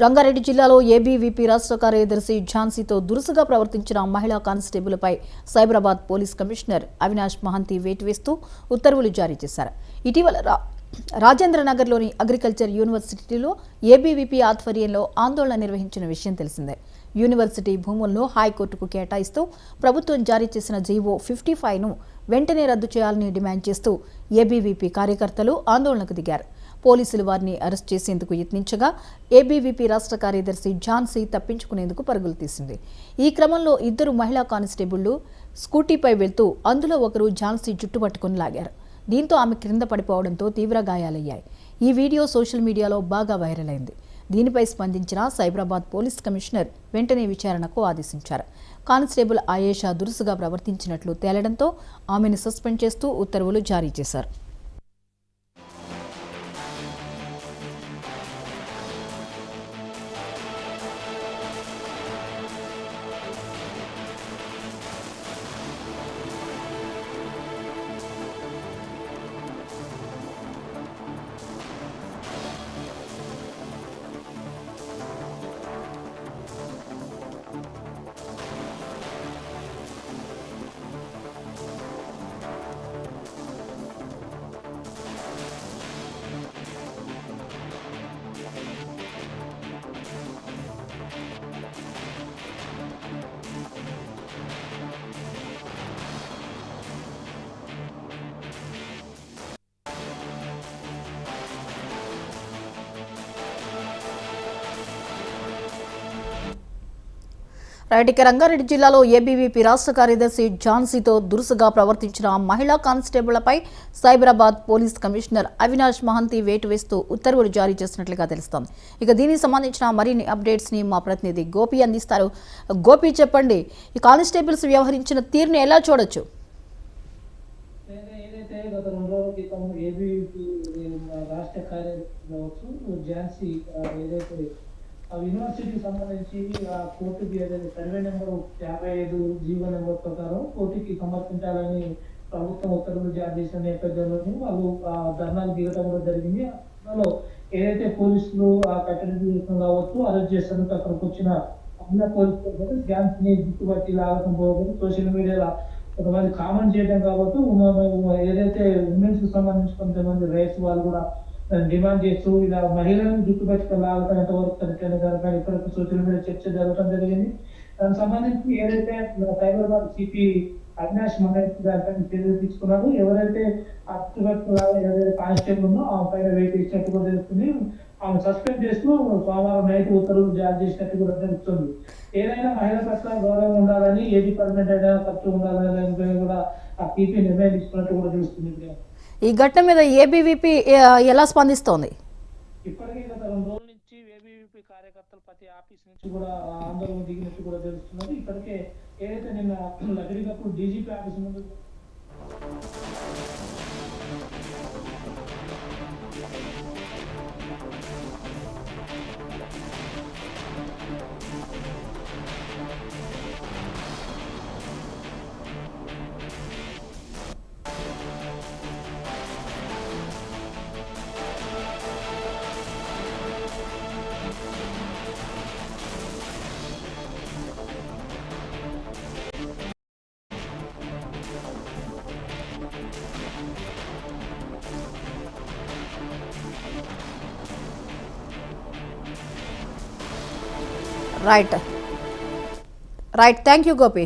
రంగారెడ్డి జిల్లాలో ఏబీవీపీ రాష్ట్ర కార్యదర్శి ఝాన్సీతో దురుసుగా ప్రవర్తించిన మహిళా కానిస్టేబుల్పై సైబరాబాద్ పోలీస్ కమిషనర్ అవినాష్ మహంతి వేటు వేస్తూ ఉత్తర్వులు జారీ చేశారు. ఇటీవల రాజేంద్రనగర్లోని అగ్రికల్చర్ యూనివర్సిటీలో ఏబీవీపీ ఆధ్వర్యంలో ఆందోళన నిర్వహించిన విషయం తెలిసిందే. యూనివర్సిటీ భూములను హైకోర్టుకు కేటాయిస్తూ ప్రభుత్వం జారీ చేసిన జీవో 55ను వెంటనే రద్దు చేయాలని డిమాండ్ చేస్తూ ఏబీవీపీ కార్యకర్తలు ఆందోళనకు దిగారు. పోలీసులు వారిని అరెస్ట్ చేసేందుకు యత్నించగా ఏబీవీపీ రాష్ట్ర కార్యదర్శి ఝాన్సీ తప్పించుకునేందుకు పరుగులు తీసింది. ఈ క్రమంలో ఇద్దరు మహిళా కానిస్టేబుళ్లు స్కూటీపై వెళ్తూ అందులో ఒకరు ఝాన్సీ జుట్టు పట్టుకుని లాగారు. దీంతో ఆమె క్రింద పడిపోవడంతో తీవ్ర గాయాలయ్యాయి. ఈ వీడియో సోషల్ మీడియాలో బాగా వైరల్ అయింది. దీనిపై స్పందించిన సైబరాబాద్ పోలీస్ కమిషనర్ వెంటనే విచారణకు ఆదేశించారు. కానిస్టేబుల్ ఆయేషా దురుసుగా ప్రవర్తించినట్లు తేలడంతో ఆమెను సస్పెండ్ చేస్తూ ఉత్తర్వులు జారీ చేశారు. రంగారెడ్డి జిల్లాలో ఏబీవీపీ రాష్ట్ర కార్యదర్శి ఝాన్సీతో దురుసుగా ప్రవర్తించిన మహిళా కానిస్టేబుళ్లపై సైబరాబాద్ పోలీస్ కమిషనర్ అవినాష్ మహంతి వేటు వేస్తూ ఉత్తర్వులు జారీ చేసినట్లుగా తెలుస్తోంది. ఇక దీనికి సంబంధించిన మరిన్ని అప్డేట్స్ ని మా ప్రతినిధి గోపి అందిస్తారు. గోపి, చెప్పండి, ఈ కానిస్టేబుల్స్ వ్యవహరించిన తీరుని ఎలా చూడొచ్చు? యూనివర్సిటీకి సంబంధించి కోర్టుకి సర్వే నెంబర్ 55 జీవో నెంబర్ ప్రకారం కోర్టుకి సమర్పించాలని ప్రభుత్వం ఉత్తర్వులు జారీ చేసిన నేపథ్యంలోనే వాళ్ళు ధర్నాలు దిగడం కూడా జరిగింది. అందులో ఏదైతే పోలీసులు కట్టడి కావచ్చు అరెస్ట్ చేసేందుకు అక్కడికి వచ్చిన అన్న పోలీసులు ఝాన్సీని గుర్తుపట్టి లాగడం పోవడం సోషల్ మీడియాలో కొంతమంది కామెంట్ చేయడం కాబట్టి ఏదైతే ఉమెన్స్ కి సంబంధించి కొంతమంది రైట్స్ వాళ్ళు కూడా డిమాండ్ చేస్తూ ఇలా మహిళలను జుట్టుపెట్టుకోలాగటం ఎంతవరకు కరెక్ట్ కానీ ఇప్పటికీ సోషల్ మీడియా చర్చ జరగడం జరిగింది. దానికి సంబంధించి ఏదైతే సైబరాబాద్ సిపి అవినాష్ మహంతి దానిపైన చర్యలు తీసుకున్నారు. ఎవరైతే ఆ జుట్టుపెట్టుకోలాగా ఏదైతే కానిస్టేబుల్ ఉందో ఆ పైన వెయిట్ ఇచ్చినట్టు కూడా తెలుస్తుంది. ఆమె సస్పెండ్ చేస్తూ సోమవారం నైట్ ఉత్తర్వులు జారీ చేసినట్టు కూడా తెలుస్తుంది. ఏదైనా మహిళ పట్ల గౌరవం ఉండాలని, ఏ డిపార్ట్మెంట్ అయినా ఖర్చు ఉండాలని దానిపైన కూడా ఆ సిపి నిర్ణయం తీసుకున్నట్టు కూడా తెలుస్తుంది. ఈ ఘటన మీద ఏబీవీపీ ఎలా స్పందిస్తోంది? ఇప్పటికే గత 2 రోజుల నుంచి ఏబీవీపీ కార్యకర్తలు ప్రతి ఆఫీస్ నుంచి కూడా ఆందోళన దిగినట్టు కూడా తెలుస్తున్నది. ఇప్పటికే ఏదైతే నిన్న లగడిగప్పుడు డీజీపీ ఆఫీస్ ముందు రైట్. Thank you Gopi.